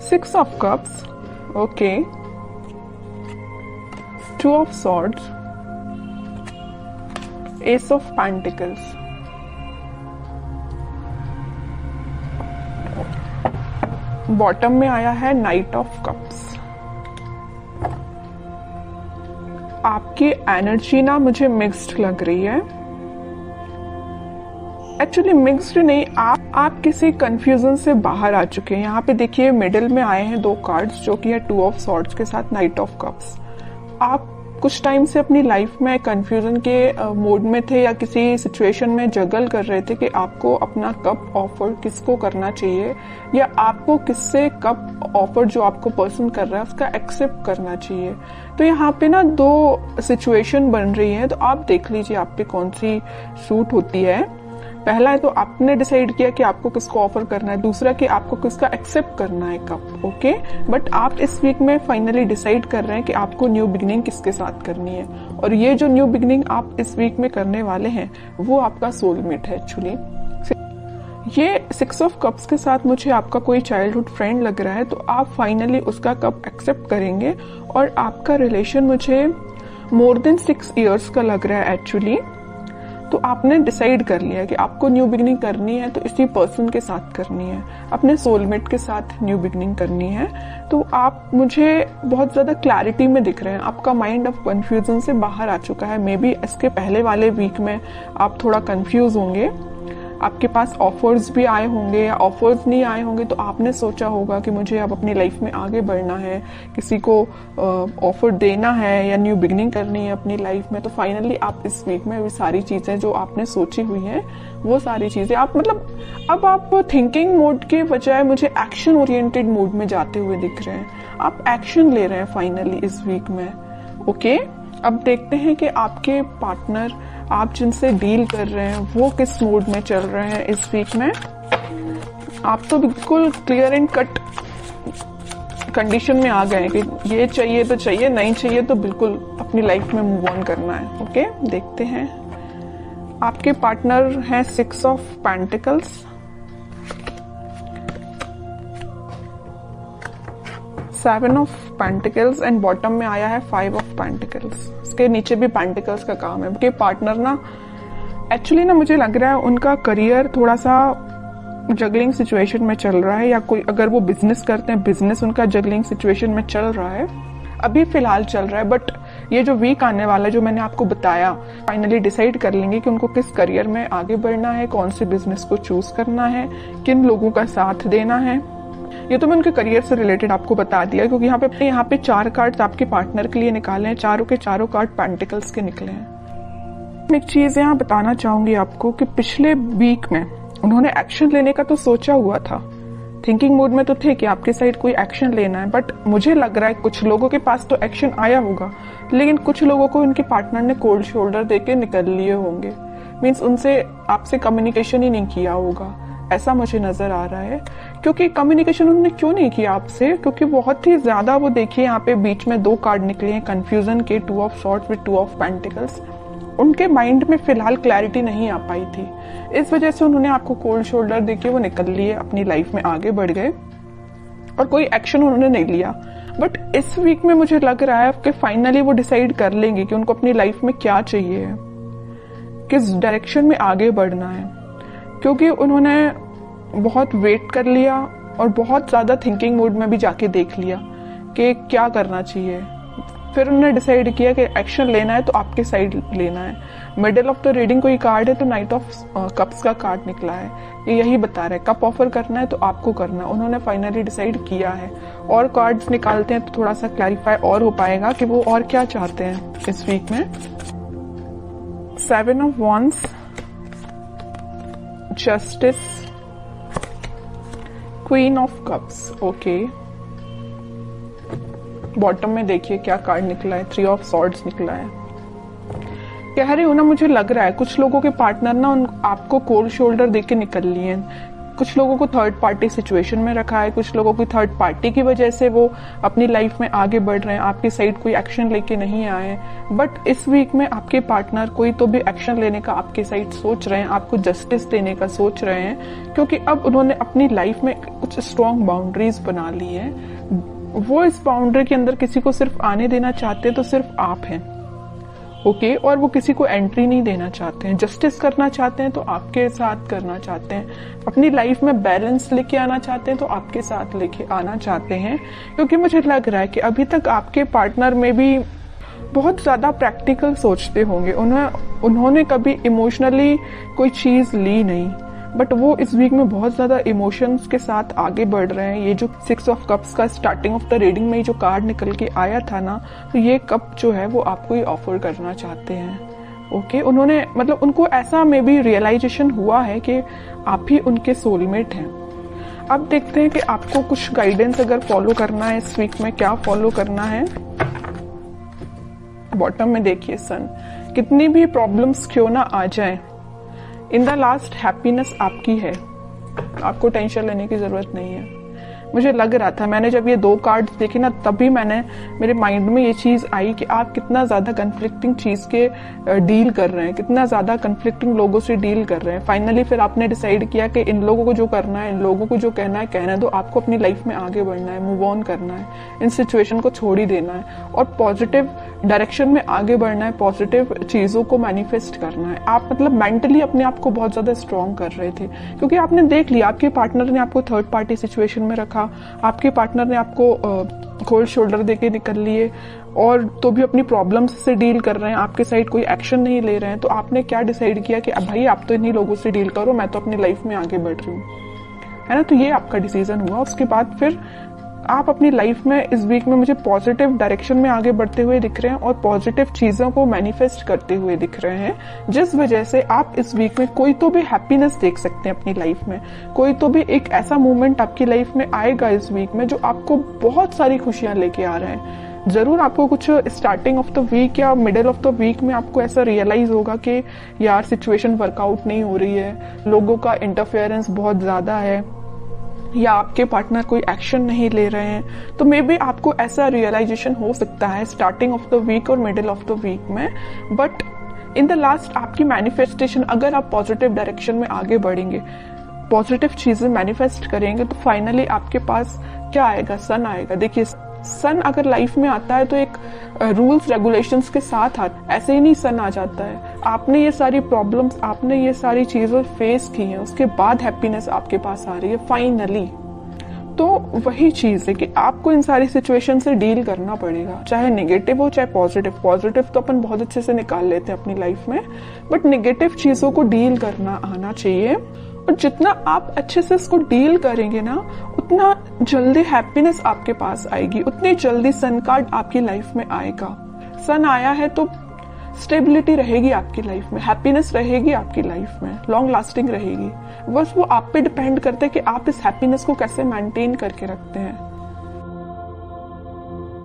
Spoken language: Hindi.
6 of cups, okay, 2 of swords, ace of pentacles, bottom में आया है नाइट ऑफ कप्स। आपकी एनर्जी ना मुझे मिक्स्ड लग रही है, एक्चुअली मिक्स्ड नहीं, आप किसी कंफ्यूजन से बाहर आ चुके हैं। यहाँ पे देखिए मिडिल में आए हैं 2 कार्ड्स जो कि है 2 ऑफ सॉर्ड्स के साथ नाइट ऑफ कप्स। आप कुछ टाइम से अपनी लाइफ में कंफ्यूजन के मोड में थे या किसी सिचुएशन में जगल कर रहे थे कि आपको अपना कप ऑफर किसको करना चाहिए या आपको किससे कप ऑफर जो आपको पर्सन कर रहा है उसका एक्सेप्ट करना चाहिए। तो यहाँ पे ना 2 सिचुएशन बन रही है, तो आप देख लीजिए आप पे कौन सी सूट होती है। पहला है तो आपने डिसाइड किया कि आपको किसको ऑफर करना है, दूसरा कि आपको किसका एक्सेप्ट करना है कप, ओके। बट आप इस वीक में फाइनली डिसाइड कर रहे हैं कि आपको न्यू बिगिनिंग किसके साथ करनी है, और ये जो न्यू बिगिनिंग आप इस वीक में करने वाले हैं वो आपका सोलमेट है एक्चुअली। ये 6 ऑफ कप्स के साथ मुझे आपका कोई चाइल्डहुड फ्रेंड लग रहा है, तो आप फाइनली उसका कप एक्सेप्ट करेंगे और आपका रिलेशन मुझे मोर देन 6 इयर्स का लग रहा है एक्चुअली। तो आपने डिसाइड कर लिया कि आपको न्यू बिगिनिंग करनी है तो इसी पर्सन के साथ करनी है, अपने सोलमेट के साथ न्यू बिगिनिंग करनी है। तो आप मुझे बहुत ज्यादा क्लैरिटी में दिख रहे हैं, आपका माइंड अब कंफ्यूजन से बाहर आ चुका है। मे बी इसके पहले वाले वीक में आप थोड़ा कंफ्यूज होंगे, आपके पास ऑफर्स भी आए होंगे या ऑफर्स नहीं आए होंगे, तो आपने सोचा होगा कि मुझे अब अपनी लाइफ में आगे बढ़ना है, किसी को ऑफर देना है या न्यू बिगिनिंग करनी है अपनी लाइफ में। तो फाइनली आप इस वीक में भी सारी चीजें जो आपने सोची हुई हैं वो सारी चीजें आप मतलब अब आप थिंकिंग मोड के बजाय मुझे एक्शन ओरिएंटेड मोड में जाते हुए दिख रहे हैं। आप एक्शन ले रहे हैं फाइनली इस वीक में, ओके। अब देखते हैं कि आपके पार्टनर आप जिनसे डील कर रहे हैं वो किस मूड में चल रहे हैं इस वीक में। आप तो बिल्कुल क्लियर एंड कट कंडीशन में आ गए कि ये चाहिए तो चाहिए, नहीं चाहिए तो बिल्कुल अपनी लाइफ में मूव ऑन करना है, ओके। देखते हैं आपके पार्टनर हैं 6 of pentacles, 7 of pentacles and bottom में आया है 5 ऑफ पेंटिकल्स। इसके नीचे भी पेंटिकल्स का काम है। उनके पार्टनर ना एक्चुअली ना मुझे लग रहा है उनका करियर थोड़ा सा जगलिंग सिचुएशन में चल रहा है, या कोई अगर वो बिजनेस करते हैं बिजनेस उनका जगलिंग सिचुएशन में चल रहा है, अभी फिलहाल चल रहा है। बट ये जो वीक आने वाला है जो मैंने आपको बताया, फाइनली डिसाइड कर लेंगे कि उनको किस करियर में आगे बढ़ना है, कौन से बिजनेस को चूज करना है, किन लोगों का साथ देना है। ये तो मैं उनके करियर से रिलेटेड आपको बता दिया, क्योंकि यहाँ पे 4 कार्ड्स आपके पार्टनर के लिए निकाले हैं, चारों के चारों कार्ड पेंटिकल्स के निकले हैं। एक चीज यहाँ बताना चाहूंगी आपको कि पिछले वीक में उन्होंने एक्शन लेने का तो सोचा हुआ था, थिंकिंग मोड में तो थे कि आपके साइड कोई एक्शन लेना है, बट मुझे लग रहा है कुछ लोगों के पास तो एक्शन आया होगा, लेकिन कुछ लोगों को उनके पार्टनर ने कोल्ड शोल्डर देके निकल लिए होंगे। मीन्स उनसे आपसे कम्युनिकेशन ही नहीं किया होगा, ऐसा मुझे नजर आ रहा है। क्योंकि कम्युनिकेशन उन्होंने क्यों नहीं किया आपसे, क्योंकि बहुत ही ज्यादा वो देखिए यहाँ पे बीच में 2 कार्ड निकले हैं कंफ्यूजन के, 2 of swords with 2 of pentacles. उनके माइंड में फिलहाल क्लैरिटी नहीं आ पाई थी, इस वजह से उन्होंने आपको कोल्ड शोल्डर देके वो निकल लिए, अपनी लाइफ में आगे बढ़ गए और कोई एक्शन उन्होंने नहीं लिया। बट इस वीक में मुझे लग रहा है कि फाइनली वो डिसाइड कर लेंगे कि उनको अपनी लाइफ में क्या चाहिए, किस डायरेक्शन में आगे बढ़ना है, क्योंकि उन्होंने बहुत वेट कर लिया और बहुत ज्यादा थिंकिंग मोड में भी जाके देख लिया कि क्या करना चाहिए। फिर उन्होंने डिसाइड किया कि एक्शन लेना है तो आपके साइड लेना है। मिडिल ऑफ द रीडिंग कोई कार्ड है तो नाइट ऑफ कप्स का कार्ड निकला है, ये यही बता रहा है कप ऑफर करना है तो आपको करना है। उन्होंने फाइनली डिसाइड किया है। और कार्ड्स निकालते हैं तो थोड़ा सा क्लैरिफाई और हो पाएगा कि वो और क्या चाहते हैं इस वीक में। 7 of wands, justice, queen of cups, okay. Bottom में देखिए क्या कार्ड निकला है, 3 ऑफ सॉर्ड्स निकला है। कह रही हूं ना, मुझे लग रहा है कुछ लोगों के पार्टनर ना आपको कोल्ड शोल्डर देके निकल लिए हैं। कुछ लोगों को थर्ड पार्टी सिचुएशन में रखा है, कुछ लोगों की थर्ड पार्टी की वजह से वो अपनी लाइफ में आगे बढ़ रहे हैं, आपकी साइड कोई एक्शन लेके नहीं आए। बट इस वीक में आपके पार्टनर कोई तो भी एक्शन लेने का आपके साइड सोच रहे हैं, आपको जस्टिस देने का सोच रहे हैं, क्योंकि अब उन्होंने अपनी लाइफ में कुछ स्ट्रॉन्ग बाउंड्रीज बना ली है। वो इस बाउंड्री के अंदर किसी को सिर्फ आने देना चाहते हैं तो सिर्फ आप हैं, ओके। और वो किसी को एंट्री नहीं देना चाहते हैं। जस्टिस करना चाहते हैं तो आपके साथ करना चाहते हैं। अपनी लाइफ में बैलेंस लेके आना चाहते हैं तो आपके साथ लेके आना चाहते हैं, क्योंकि मुझे लग रहा है कि अभी तक आपके पार्टनर में भी बहुत ज्यादा प्रैक्टिकल सोचते होंगे। उन्होंने कभी इमोशनली कोई चीज ली नहीं, बट वो इस वीक में बहुत ज्यादा इमोशंस के साथ आगे बढ़ रहे हैं। ये जो 6 ऑफ कप्स का स्टार्टिंग ऑफ द रीडिंग में जो कार्ड निकल के आया था ना, तो ये कप जो है वो आपको ही ऑफर करना चाहते हैं, ओके। उन्होंने मतलब उनको ऐसा में भी रियलाइजेशन हुआ है कि आप ही उनके सोलमेट हैं। अब देखते हैं कि आपको कुछ गाइडेंस अगर फॉलो करना है इस वीक में, क्या फॉलो करना है। बॉटम में देखिए सन, कितनी भी प्रॉब्लम्स क्यों ना आ जाए, इन द लास्ट हैप्पीनेस आपकी है, आपको टेंशन लेने की जरूरत नहीं है। मुझे लग रहा था, मैंने जब ये 2 कार्ड्स देखे ना, तभी मेरे माइंड में ये चीज आई कि आप कितना ज्यादा कन्फ्लिक्टिंग चीज के डील कर रहे हैं, कितना ज्यादा कन्फ्लिक्टिंग लोगों से डील कर रहे हैं। फाइनली फिर आपने डिसाइड किया कि इन लोगों को जो करना है, इन लोगों को जो कहना है कहने दो, आपको अपनी लाइफ में आगे बढ़ना है, मूव ऑन करना है, इन सिचुएशन को छोड़ ही देना है और पॉजिटिव डायरेक्शन में आगे बढ़ना है, पॉजिटिव चीजों को मैनिफेस्ट करना है। आप मतलब मेंटली अपने आप को बहुत ज्यादा स्ट्रॉन्ग कर रहे थे, क्योंकि आपने देख लिया आपके पार्टनर ने आपको थर्ड पार्टी सिचुएशन में रखा, आपके पार्टनर ने आपको कोल्ड शोल्डर देके निकल लिए और तो भी अपनी प्रॉब्लम्स से डील कर रहे हैं, आपके साइड कोई एक्शन नहीं ले रहे हैं। तो आपने क्या डिसाइड किया कि अब भाई आप तो इन्हीं लोगों से डील करो, मैं तो अपनी लाइफ में आगे बढ़ रही हूँ, है ना। तो ये आपका डिसीजन हुआ। उसके बाद फिर आप अपनी लाइफ में इस वीक में मुझे पॉजिटिव डायरेक्शन में आगे बढ़ते हुए दिख रहे हैं और पॉजिटिव चीजों को मैनिफेस्ट करते हुए दिख रहे हैं, जिस वजह से आप इस वीक में कोई तो भी हैप्पीनेस देख सकते हैं अपनी लाइफ में। कोई तो भी एक ऐसा मोमेंट आपकी लाइफ में आएगा इस वीक में जो आपको बहुत सारी खुशियां लेके आ रहे हैं। जरूर आपको कुछ स्टार्टिंग ऑफ द वीक या मिडिल ऑफ द वीक में आपको ऐसा रियलाइज होगा कि यार सिचुएशन वर्कआउट नहीं हो रही है, लोगों का इंटरफेरेंस बहुत ज्यादा है, या आपके पार्टनर कोई एक्शन नहीं ले रहे हैं। तो मे बी आपको ऐसा रियलाइजेशन हो सकता है स्टार्टिंग ऑफ द वीक और मिडिल ऑफ द वीक में, बट इन द लास्ट आपकी मैनिफेस्टेशन, अगर आप पॉजिटिव डायरेक्शन में आगे बढ़ेंगे, पॉजिटिव चीजें मैनिफेस्ट करेंगे, तो फाइनली आपके पास क्या आएगा, सन आएगा। देखिए सन अगर लाइफ में आता है तो एक रूल्स रेगुलेशंस के साथ आता, ऐसे ही नहीं सन आ जाता है। आपने ये सारी प्रॉब्लम्स, आपने ये सारी चीजें फेस की हैं, उसके बाद हैप्पीनेस आपके पास आ रही है फाइनली। तो वही चीज है कि आपको इन सारी सिचुएशन से डील करना पड़ेगा, चाहे नेगेटिव हो चाहे पॉजिटिव। पॉजिटिव तो अपन बहुत अच्छे से निकाल लेते हैं अपनी लाइफ में, बट नेगेटिव चीजों को डील करना आना चाहिए। और जितना आप अच्छे से इसको डील करेंगे ना, उतना जल्दी हैप्पीनेस आपके पास आएगी, उतनी जल्दी सन कार्ड आपकी लाइफ में आएगा। सन आया है तो स्टेबिलिटी रहेगी आपकी लाइफ में, हैप्पीनेस रहेगी आपकी लाइफ में, लॉन्ग लास्टिंग रहेगी। बस वो आप पे डिपेंड करता है कि आप इस हैप्पीनेस को कैसे मेंटेन करके रखते हैं।